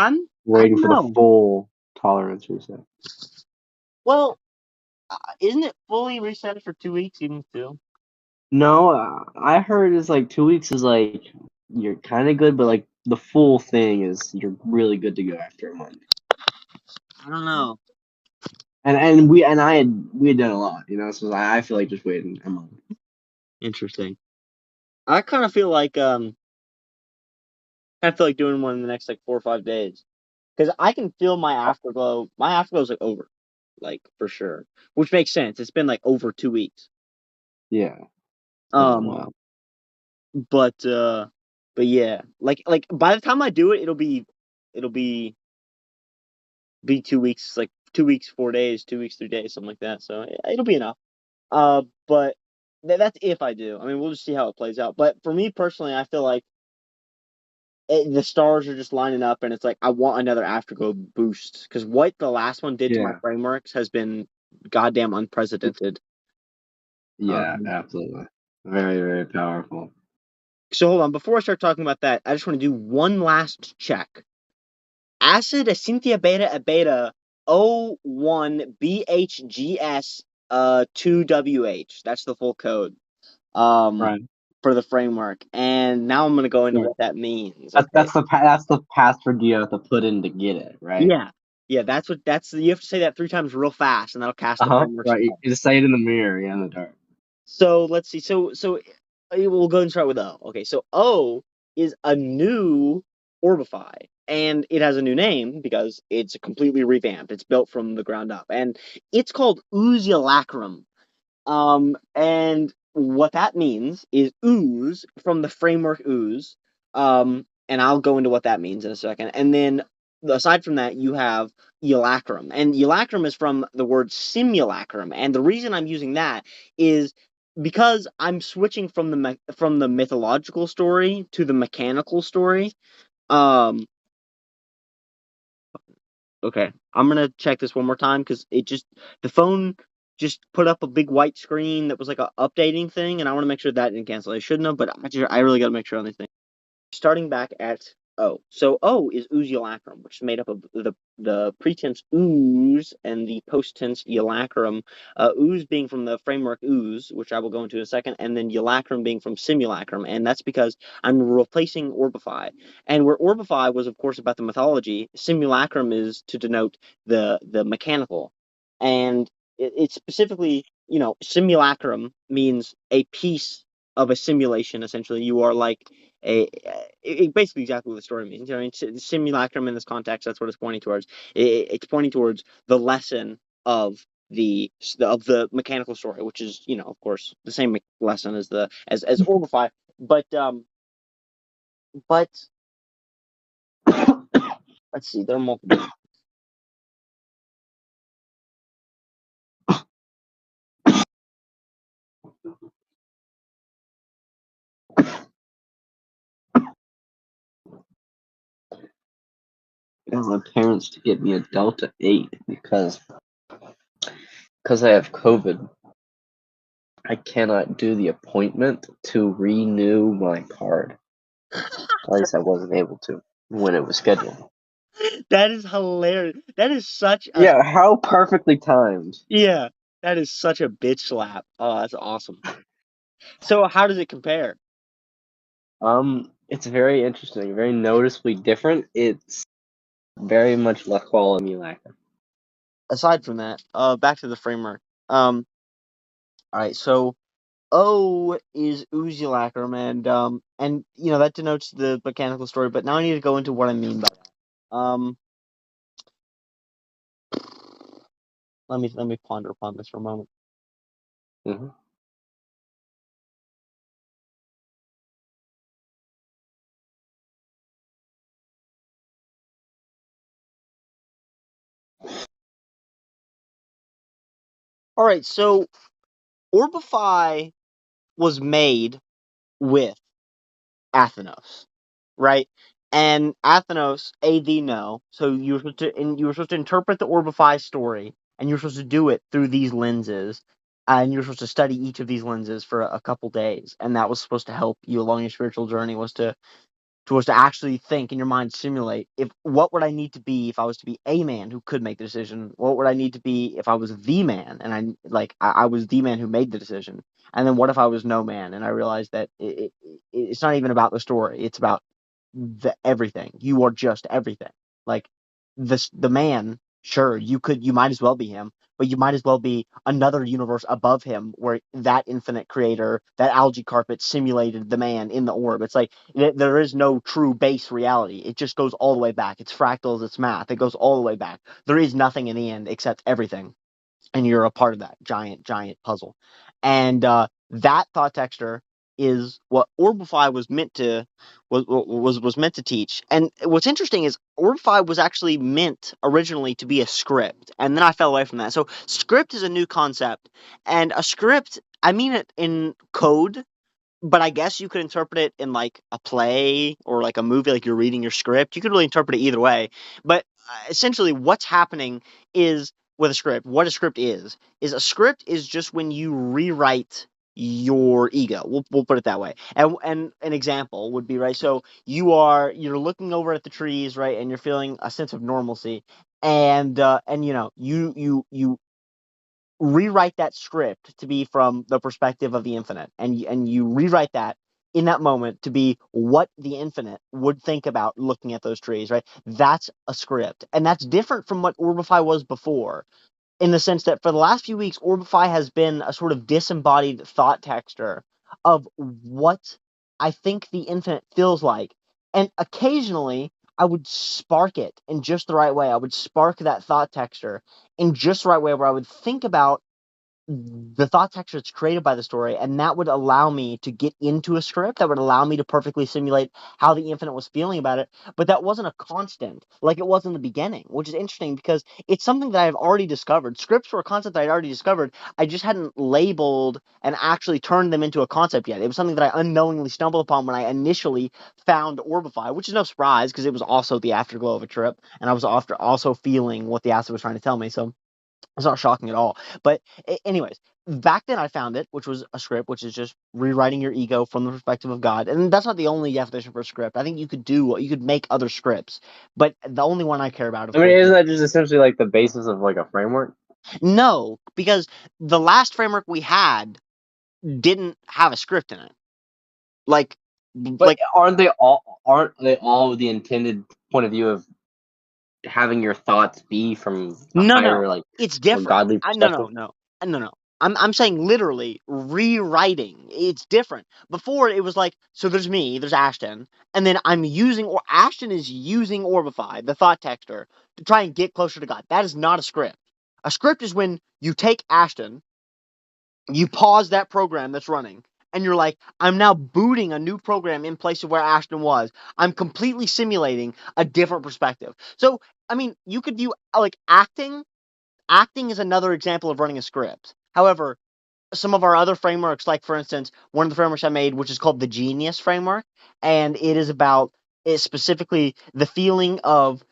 I waiting don't for the know. full tolerance reset. Well, isn't it fully reset for 2 weeks even still? No, I heard it's like 2 weeks is like you're kind of good, but like the full thing is you're really good to go after a month. I don't know. And we had done a lot, so I feel like just waiting a month. Interesting. I kind of feel like doing one in the next like 4 or 5 days, because I can feel my afterglow. My afterglow is like over, like for sure, which makes sense. It's been like over 2 weeks. Yeah. Wow. But yeah, like by the time I do it, it'll be 2 weeks, like 2 weeks 4 days, 2 weeks 3 days, something like that. So it'll be enough. But that's if I do. I mean, we'll just see how it plays out. But for me personally, I feel like the stars are just lining up, and it's like I want another afterglow boost, because what the last one did to my frameworks has been goddamn unprecedented. Yeah, absolutely. Very, very powerful. So hold on, before I start talking about that, I just want to do one last check. Acid Acynthia beta O1bhgs2wh. That's the full code. Right. For the framework, and now I'm gonna go into what that means. Okay? That's the password you have to put in to get it, right? Yeah. That's you have to say that 3 times real fast, and that'll cast the framework. Right. You just say it in the mirror, in the dark. So let's see. So we'll go and start with O. Okay, so O is a new Orbify, and it has a new name because it's completely revamped. It's built from the ground up, and it's called oozeulacrum. And what that means is ooze from the framework ooze. And I'll go into what that means in a second. And then aside from that, you have eulacrum, and eulacrum is from the word simulacrum. And the reason I'm using that is because I'm switching from the mythological story to the mechanical story. Okay, I'm gonna check this one more time, because the phone just put up a big white screen that was like a updating thing, and I want to make sure that didn't cancel. I shouldn't have, but I really got to make sure on these things. Starting back at O. So O is oozeulacrum, which is made up of the pretense ooze and the post-tense eulacrum. Ooze being from the framework ooze, which I will go into in a second, and then eulacrum being from simulacrum, and that's because I'm replacing Orbify. And where Orbify was, of course, about the mythology, simulacrum is to denote the mechanical. And it's specifically, simulacrum means a piece of a simulation. Essentially, you are like basically exactly what the story means. Simulacrum in this context, that's what it's pointing towards. It's pointing towards the lesson of the mechanical story, which is, of course, the same lesson as Orbify. But let's see, there are multiple. I got my parents to get me a Delta 8 because I have COVID. I cannot do the appointment to renew my card. At least I wasn't able to when it was scheduled. That is hilarious. That is such a... Yeah, how perfectly timed. Yeah, that is such a bitch slap. Oh, that's awesome. So how does it compare? It's very interesting, very noticeably different. It's very much less quality lacquer. Aside from that, back to the framework. All right, so O is oozeulacrum, and that denotes the mechanical story. But now I need to go into what I mean by that. Let me ponder upon this for a moment. Mm-hmm. All right, so Orbify was made with Athenos, right? And Athenos, no. So you were supposed to interpret the Orbify story, and you were supposed to do it through these lenses, and you were supposed to study each of these lenses for a couple days, and that was supposed to help you along your spiritual journey. Was to to actually think in your mind, simulate what would I need to be if I was to be a man who could make the decision? What would I need to be if I was the man and I was the man who made the decision? And then what if I was no man and I realized that it's not even about the story, it's about everything. You are just everything. Like the man, sure, you might as well be him, but you might as well be another universe above him where that infinite creator, that algae carpet simulated the man in the orb. It's like there is no true base reality. It just goes all the way back. It's fractals, it's math. It goes all the way back. There is nothing in the end except everything. And you're a part of that giant puzzle. And that thought texture is what Orbify was meant to teach. And what's interesting is Orbify was actually meant originally to be a script, and then I fell away from that. So script is a new concept, and a script, I mean it in code, but I guess you could interpret it in like a play or like a movie, like you're reading your script. You could really interpret it either way. But essentially, what's happening is with a script, what a script is a script is just when you rewrite your ego. We'll put it that way. And an example would be right. So you're looking over at the trees, right, and you're feeling a sense of normalcy, and you rewrite that script to be from the perspective of the infinite, and you rewrite that in that moment to be what the infinite would think about looking at those trees, right? That's a script, and that's different from what Orbify was before, in the sense that for the last few weeks, Orbify has been a sort of disembodied thought texture of what I think the infinite feels like. And occasionally, I would spark it in just the right way. I would spark that thought texture in just the right way where I would think about the thought texture that's created by the story, and that would allow me to get into a script that would allow me to perfectly simulate how the infinite was feeling about it. But that wasn't a constant like it was in the beginning, which is interesting because it's something that I've already discovered. Scripts were a concept that I'd already discovered. I just hadn't labeled and actually turned them into a concept yet. It was something that I unknowingly stumbled upon when I initially found Orbify, which is no surprise because it was also the afterglow of a trip, and I was also feeling what the acid was trying to tell me. So it's not shocking at all. But anyways, back then I found it, which was a script, which is just rewriting your ego from the perspective of God. And that's not the only definition for a script. I think you could make other scripts, but the only one I care about, of I mean, course, isn't that just essentially like the basis of like a framework? no, because the last framework we had didn't have a script in it. Like, But aren't they all the intended point of view of having your thoughts be from a no, higher, like, it's more different. godly No, perspective? no. I'm saying literally rewriting. It's different. Before it was like, so there's me, there's Ashton, and then Ashton is using Orbify, the thought texture, to try and get closer to God. That is not a script. A script is when you take Ashton, you pause that program that's running, and you're like, I'm now booting a new program in place of where Ashton was. I'm completely simulating a different perspective. So, I mean, you could view like acting. Acting is another example of running a script. However, some of our other frameworks, like for instance, one of the frameworks I made, which is called the Genius framework, and it is about specifically the feeling of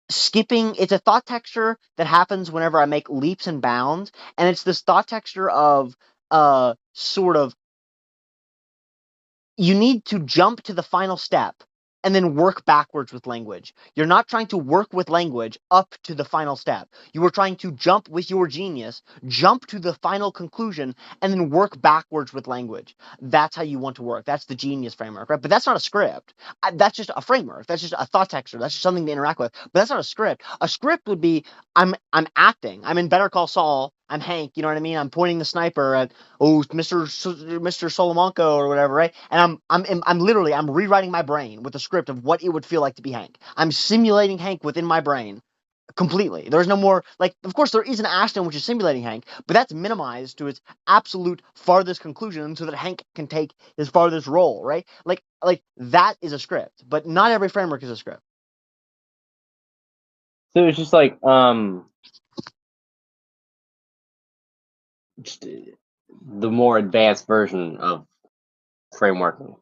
skipping. It's a thought texture that happens whenever I make leaps and bounds, and it's this thought texture of sort of you need to jump to the final step and then work backwards with language. You're not trying to work with language up to the final step. You are trying to jump with your genius, jump to the final conclusion, and then work backwards with language. That's how you want to work. That's the genius framework, right? But that's not a script. That's just a framework. That's just a thought texture. That's just something to interact with. But that's not a script. A script would be I'm acting. I'm in Better Call Saul. I'm Hank. You know what I mean? I'm pointing the sniper at Mr. Solomonko or whatever, right? And I'm literally rewriting my brain with a script of what it would feel like to be Hank. I'm simulating Hank within my brain completely. There's no more like, of course, there is an Ashton which is simulating Hank, but that's minimized to its absolute farthest conclusion so that Hank can take his farthest role, right? Like that is a script, but not every framework is a script. So it's just like just the more advanced version of frameworking.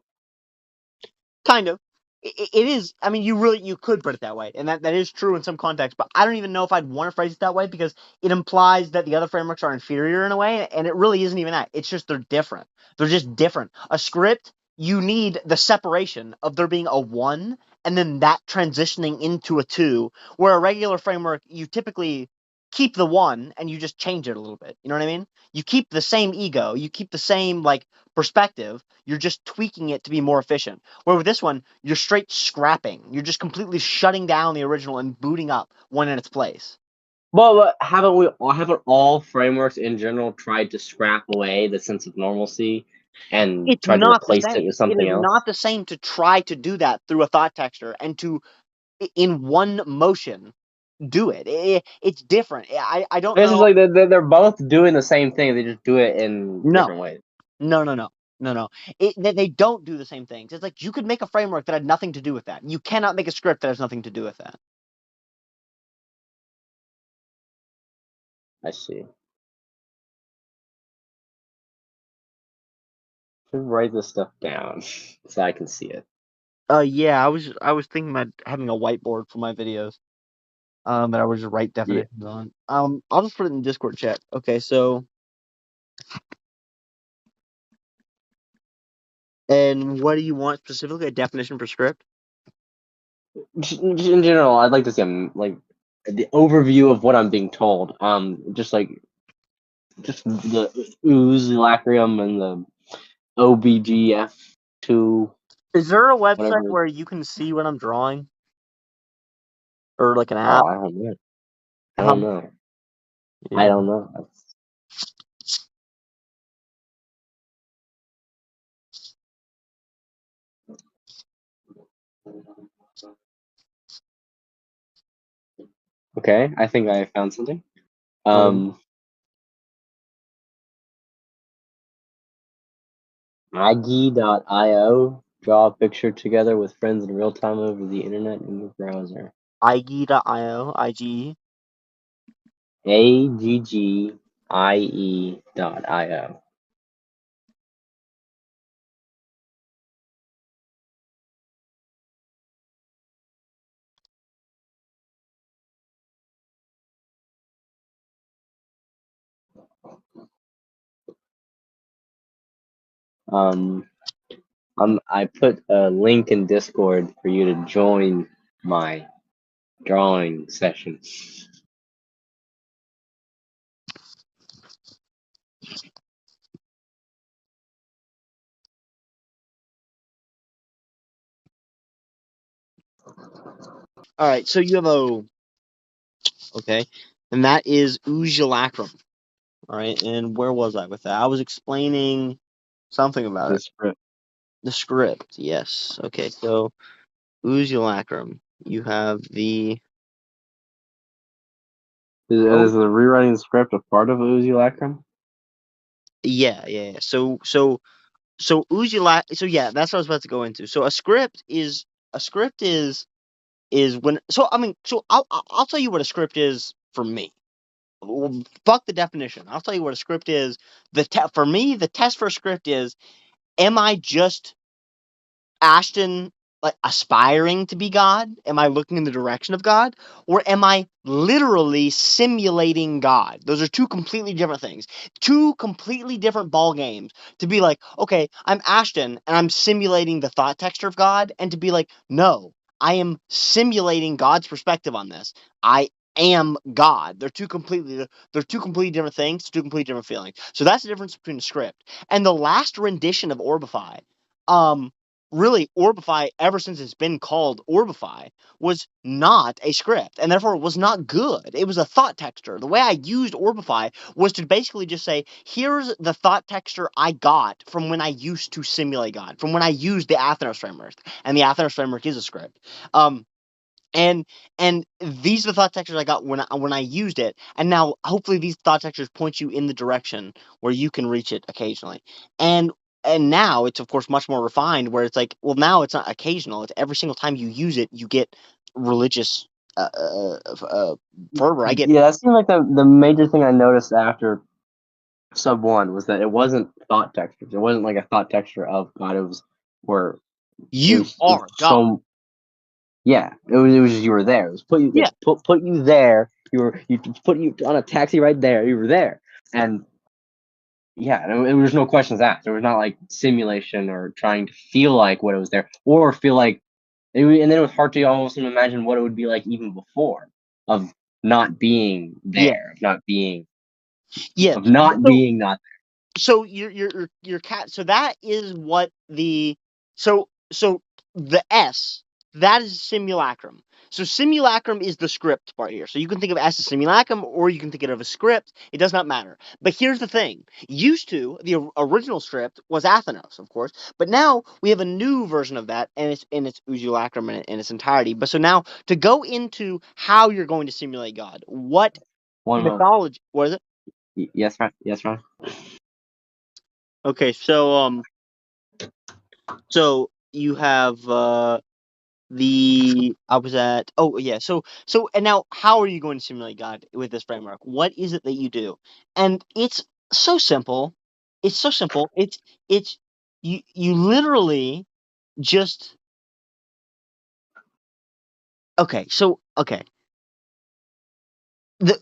Kind of. It is. I mean, you could put it that way, and that is true in some contexts. But I don't even know if I'd want to phrase it that way because it implies that the other frameworks are inferior in a way, and it really isn't even that. It's just they're different. They're just different. A script, you need the separation of there being a 1 and then that transitioning into a 2, where a regular framework, you typically keep the 1 and you just change it a little bit. You know what I mean? You keep the same ego, you keep the same like perspective, you're just tweaking it to be more efficient. Where with this one, you're straight scrapping. You're just completely shutting down the original and booting up one in its place. Well, haven't all frameworks in general tried to scrap away the sense of normalcy and It's tried to not the replace it same. with It something is else? not the same to try to do that through a thought texture and to, in one motion, do it. It's different. I don't This is know. like they're both doing the same thing. They just do it in No, different ways. no. They don't do the same things. It's like you could make a framework that had nothing to do with that. You cannot make a script that has nothing to do with that. I see. Should write this stuff down so I can see it. Yeah, I was thinking about having a whiteboard for my videos. That I would just write Yeah. definitions on. I'll just put it in the Discord chat. Okay, so. And what do you want specifically? A definition for script? Just in general, I'd like to see like the overview of what I'm being told. Just the oozeulacrum and the O1bhgs2wh. Is there a website Whatever. where you can see what I'm drawing? Or like an Oh, app? I don't know. I don't Um, know. I yeah. don't know. Okay, I think I found something. Okay. Algae.io. Draw a picture together with friends in real time over the internet in your browser. Igee.io, IGE. AGGIE.io. I put a link in Discord for you to join my drawing session. All right, so you have a okay, and that is oozeulacrum. All right, and where was I with that? I was explaining something about The it. script. The script, yes. Okay, so oozeulacrum. You have the Is the rewriting the script a part of oozeulacrum? yeah. So so yeah, that's what I was about to go into. So a script is when so I mean so I'll tell you what a script is for me. Well, fuck the definition. I'll tell you what a script is. For me, the test for a script is: am I just Ashton like aspiring to be God? Am I looking in the direction of God? Or am I literally simulating God? Those are two completely different things. Two completely different ball games. To be like, okay, I'm Ashton and I'm simulating the thought texture of God, and to be like, no, I am simulating God's perspective on this. I am God. They're two completely different things, two completely different feelings. So that's the difference between a script. And the last rendition of Orbify, really Orbify, ever since it's been called Orbify, was not a script, and therefore it was not good. It was a thought texture. The way I used Orbify was to basically just say, here's the thought texture I got from when I used to simulate God, from when I used the Athenos framework, and the Athenos framework is a script. And these are the thought textures I got when I used it, and now hopefully these thought textures point you in the direction where you can reach it occasionally. And now it's of course much more refined, where it's like, well, now it's not occasional; it's every single time you use it, you get religious fervor. I get Yeah, that seemed like the major thing I noticed after Sub 1 was that it wasn't thought textures. It wasn't like a thought texture of God. It was where you it was are God. so. Yeah, it was just you were there. It was Yeah, put you there. You put you on a taxi right there. You were there, and Yeah, there was no questions asked. There was not like simulation or trying to feel like what it was there, or feel like, and then it was hard to almost imagine what it would be like even before, of not being Yeah. there, of not being, Yeah. of not So being not so your cat, so that is what the so the S, that is simulacrum. So simulacrum is the script part here. So you can think of S as simulacrum, or you can think of a script. It does not matter. But here's the thing: used to the original script was Athenos, of course, but now we have a new version of that, and it's oozeulacrum in its entirety. But so now to go into how you're going to simulate God, what one moment. mythology? What is it? Yes, right. Yes, right. Okay, so you have the I was at oh yeah so and now how are you going to simulate God with this framework? What is it that you do? And it's so simple. It's so simple. It's you literally just okay. The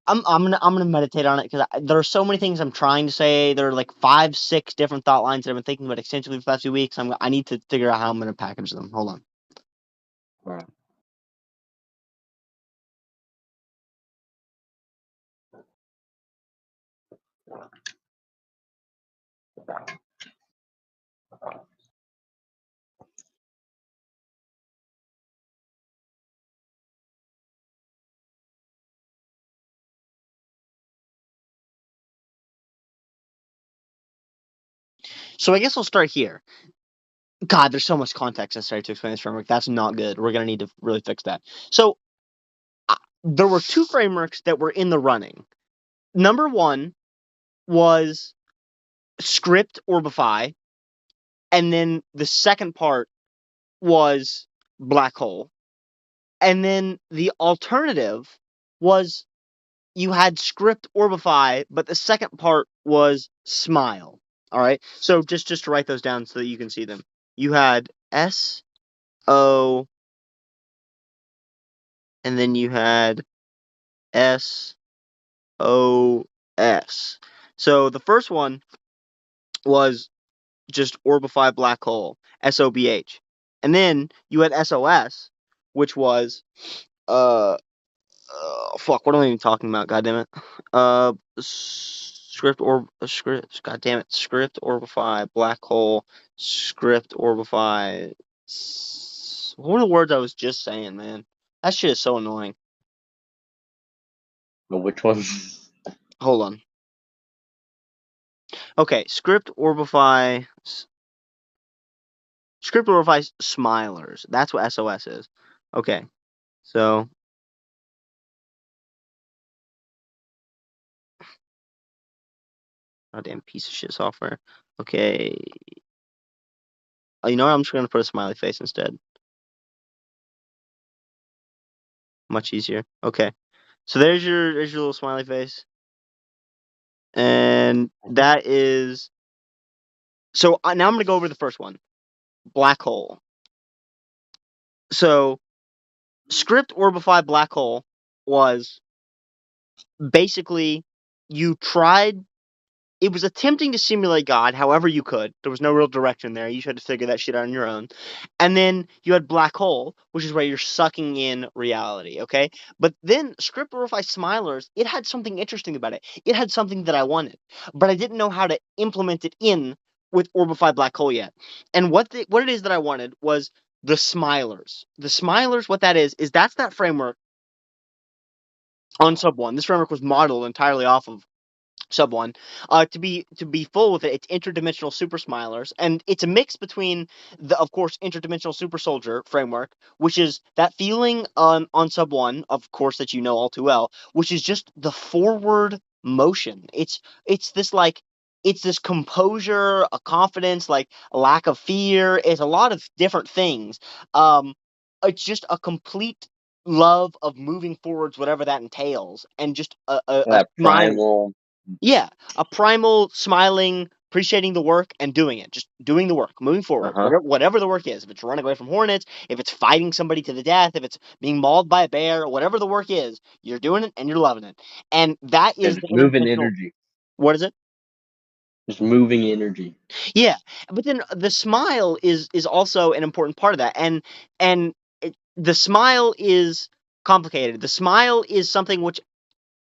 I'm gonna meditate on it because there are so many things I'm trying to say. There are like 5, 6 different thought lines that I've been thinking about extensively for the past few weeks. I need to figure out how I'm gonna package them. Hold on. Right. So I guess I'll start here. God, there's so much context necessary to explain this framework. That's not good. We're gonna need to really fix that. So there were 2 frameworks that were in the running. Number one was script Orbify, and then the second part was black hole. And then the alternative was you had script Orbify, but the second part was smile. All right. So just to write those down so that you can see them. You had SO, and then you had SOS. So the first one was just Orbify black hole, SOBH. And then you had SOS, which was fuck, what am I even talking about? God damn it. Script, god damn it. Script Orbify black hole, script Orbify. What were the words I was just saying, man? That shit is so annoying. But which one? Hold on. Okay, Script Orbify smilers. That's what SOS is. Okay, so goddamn piece of shit software. Okay, you know what? I'm just gonna put a smiley face instead. Much easier. Okay, so there's your little smiley face, and that is so. Now I'm gonna go over the first one, black hole. So script Orbify black hole was basically you tried it was attempting to simulate God however you could. There was no real direction there. You had to figure that shit out on your own. And then you had black hole, which is where you're sucking in reality, okay? But then Scriptorify Smilers, it had something interesting about it. It had something that I wanted, but I didn't know how to implement it in with Orbify Black Hole yet. And what it is that I wanted was the Smilers. The Smilers, what that is that's that framework on Sub 1. This framework was modeled entirely off of Sub 1. To be full with it, it's Interdimensional Super Smilers, and it's a mix between the, of course, Interdimensional Super Soldier framework, which is that feeling on Sub 1, of course, that you know all too well, which is just the forward motion. It's this like it's this composure, a confidence, like a lack of fear. It's a lot of different things. Um, it's just a complete love of moving forwards, whatever that entails, and just a That smile. primal. Yeah, a primal smiling, appreciating the work and doing it. Just doing the work, moving Uh forward. huh. Whatever the work is. If it's running away from hornets, if it's fighting somebody to the death, if it's being mauled by a bear, whatever the work is, you're doing it and you're loving it. And that Yeah, is the just moving interdimensional. energy. What is it? Just moving energy. Yeah, but then the smile is also an important part of that, and the smile is complicated. The smile is something which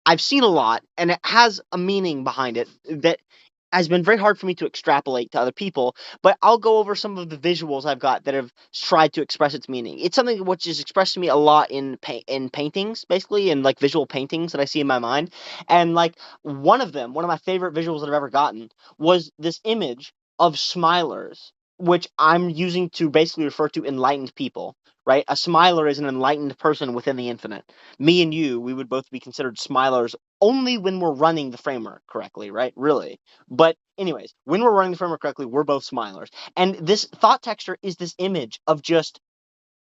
I've seen a lot, and it has a meaning behind it that has been very hard for me to extrapolate to other people. But I'll go over some of the visuals I've got that have tried to express its meaning. It's something which is expressed to me a lot in paintings, basically, in like visual paintings that I see in my mind. And like one of them, one of my favorite visuals that I've ever gotten was this image of smilers, which I'm using to basically refer to enlightened people. Right, a smiler is an enlightened person within the infinite. Me and you, we would both be considered smilers only when we're running the framework correctly, right? Really. But anyways, when we're running the framework correctly, we're both smilers. And this thought texture is this image of just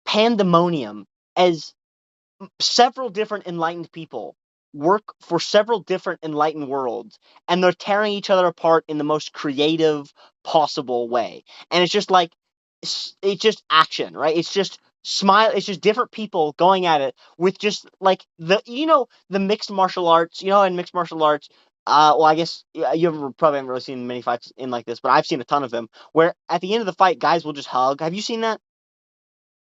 pandemonium as several different enlightened people work for several different enlightened worlds, and they're tearing each other apart in the most creative possible way. And it's just like it's just action, right? It's just smile. It's just different people going at it with just like the mixed martial arts. In mixed martial arts. Well, I guess probably haven't really seen many fights in like this, but I've seen a ton of them where at the end of the fight, guys will just hug. Have you seen that?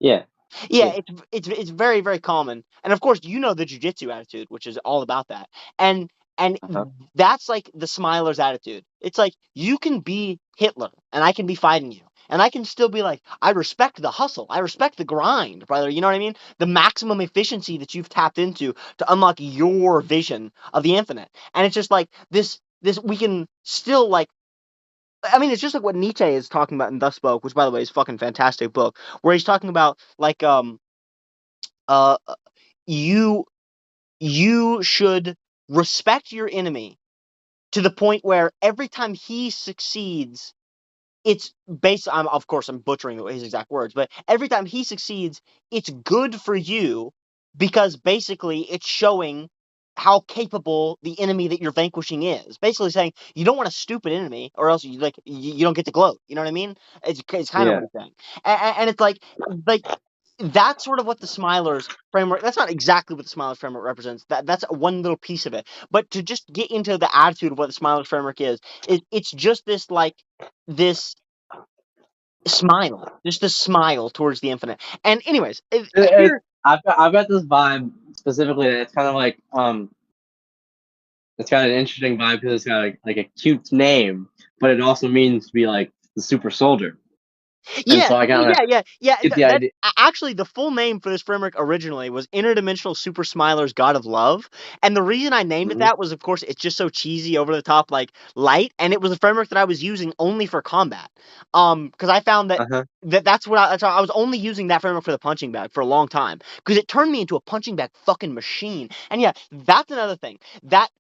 Yeah. Yeah, Yeah. it's very very common, and of course the jujitsu attitude, which is all about that, and Uh-huh. that's like the smiler's attitude. It's like you can be Hitler, and I can be fighting you, and I can still be like, I respect the hustle, I respect the grind, brother. You know what I mean? The maximum efficiency that you've tapped into to unlock your vision of the infinite, and it's just like this we can still like. I mean, it's just like what Nietzsche is talking about in Thus Spoke, which, by the way, is a fucking fantastic book, where he's talking about like uh you you should respect your enemy to the point where every time he succeeds, it's based of course I'm butchering his exact words, but every time he succeeds, it's good for you because basically it's showing how capable the enemy that you're vanquishing is. Basically saying you don't want a stupid enemy or else you don't get to gloat. You know what I mean? It's kind of what Yeah. he's saying. And it's like that's sort of what the Smilers framework. That's not exactly what the Smilers framework represents. That's one little piece of it. But to just get into the attitude of what the Smilers framework is, it's just this like this smile, just this smile towards the infinite. And anyways, here, I've got this vibe specifically that it's kind of like it's got an interesting vibe because it's got like a cute name, but it also means to be like the super soldier. And yeah, so I kind of yeah. get the idea. Actually the full name for this framework originally was Interdimensional Super Smiler's God of Love, and the reason I named it Mhm. that was, of course, it's just so cheesy, over the top, like light, and it was a framework that I was using only for combat, because I found that. Uh-huh. That's why I was only using that framework for the punching bag for a long time because it turned me into a punching bag fucking machine. And yeah, that's another thing. That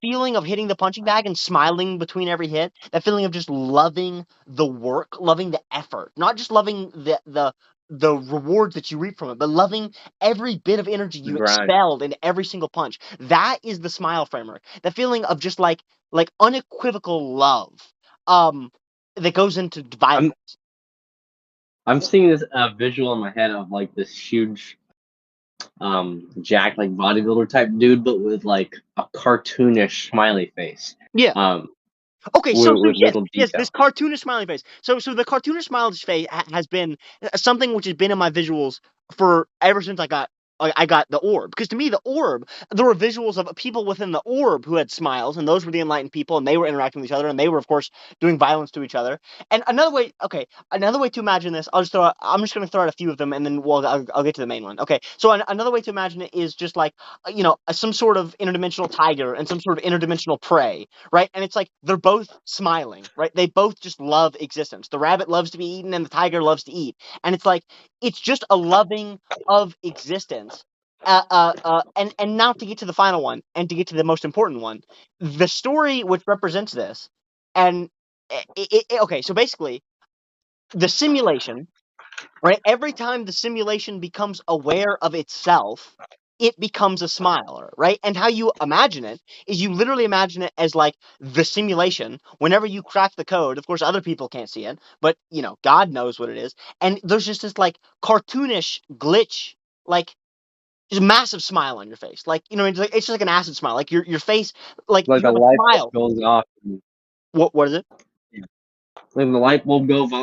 feeling of hitting the punching bag and smiling between every hit, that feeling of just loving the work, loving the effort, not just loving the rewards that you reap from it, but loving every bit of energy The you grind. expelled into every single punch. That is the smile framework. The feeling of just like unequivocal love. Um that goes into I'm violence. I'm seeing this visual in my head of like this huge jack like bodybuilder type dude, but with like a cartoonish smiley face. Yeah. Um, Okay, so with yes, little yes, this details. cartoonish smiley face. So the cartoonish smiley face has been something which has been in my visuals for ever since I got the orb. Because to me, the orb, there were visuals of people within the orb who had smiles, and those were the enlightened people, and they were interacting with each other, and they were, of course, doing violence to each other. And another way to imagine this, I'm just going to throw out a few of them, and then I'll get to the main one. Okay, so another way to imagine it is just like some sort of interdimensional tiger and some sort of interdimensional prey, right? And it's like they're both smiling, right? They both just love existence. The rabbit loves to be eaten, and the tiger loves to eat, and it's like it's just a loving of existence. And now to get to the final one, and to get to the most important one, the story which represents this, and okay, so basically the simulation, right? Every time the simulation becomes aware of itself, it becomes a smiler, right? And how you imagine it is you literally imagine it as like the simulation. Whenever you crack the code, of course, other people can't see it, but God knows what it is. And there's just this like cartoonish glitch, like just a massive smile on your face. Like, it's just like an acid smile. Like your face, like Like you a have a light bulb smile. goes off. What is it? Like the light bulb goes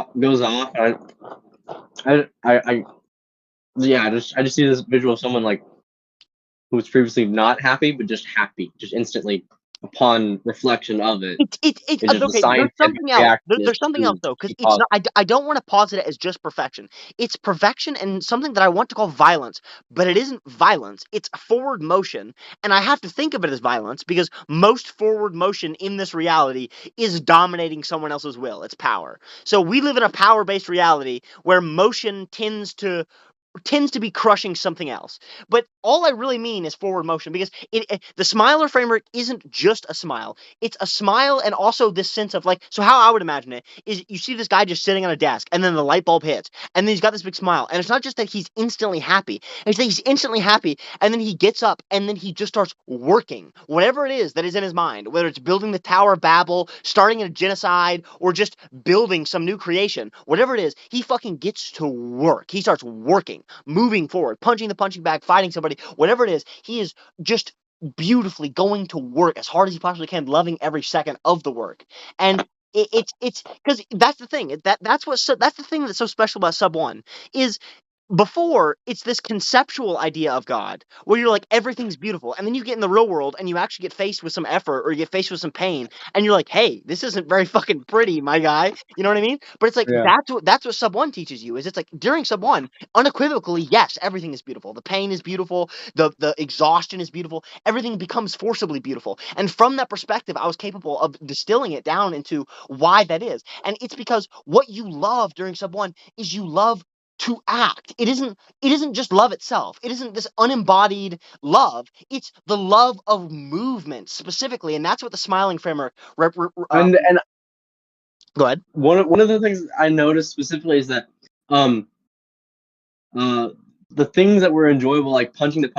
off. I just see this visual of someone like who was previously not happy, but just happy, just instantly upon reflection of it. It's It's just the okay. There's scientific something else. reaction is There's something else to though, because be it's not. positive. I don't want to posit it as just perfection. It's perfection and something that I want to call violence, but it isn't violence. It's forward motion, and I have to think of it as violence because most forward motion in this reality is dominating someone else's will. It's power. So we live in a power-based reality where motion tends to be crushing something else. But all I really mean is forward motion because the smiler framework isn't just a smile. It's a smile and also this sense of like, so how I would imagine it is you see this guy just sitting on a desk and then the light bulb hits and then he's got this big smile. And it's not just that he's instantly happy. It's that he's instantly happy and then he gets up and then he just starts working. Whatever it is that is in his mind, whether it's building the Tower of Babel, starting a genocide, or just building some new creation, whatever it is, he fucking gets to work. He starts working, moving forward, punching the punching bag, fighting somebody, whatever it is, he is just beautifully going to work as hard as he possibly can, loving every second of the work. And it's because that's the thing that's the thing that's so special about Sub 1 is before it's this conceptual idea of God where you're like everything's beautiful, and then you get in the real world and you actually get faced with some effort or you get faced with some pain and you're like, hey, this isn't very fucking pretty, my guy. You know what I mean? But it's like Yeah. that's what Sub 1 teaches you is it's like during Sub 1 unequivocally, yes, everything is beautiful. The pain is beautiful, the exhaustion is beautiful, everything becomes forcibly beautiful. And from that perspective I was capable of distilling it down into why that is. And it's because what you love during Sub 1 is you love to act. It isn't just love itself. It isn't this unembodied love. It's the love of movement specifically, and that's what the smiling framework And go ahead. one of the things I noticed specifically is that the things that were enjoyable, like punching the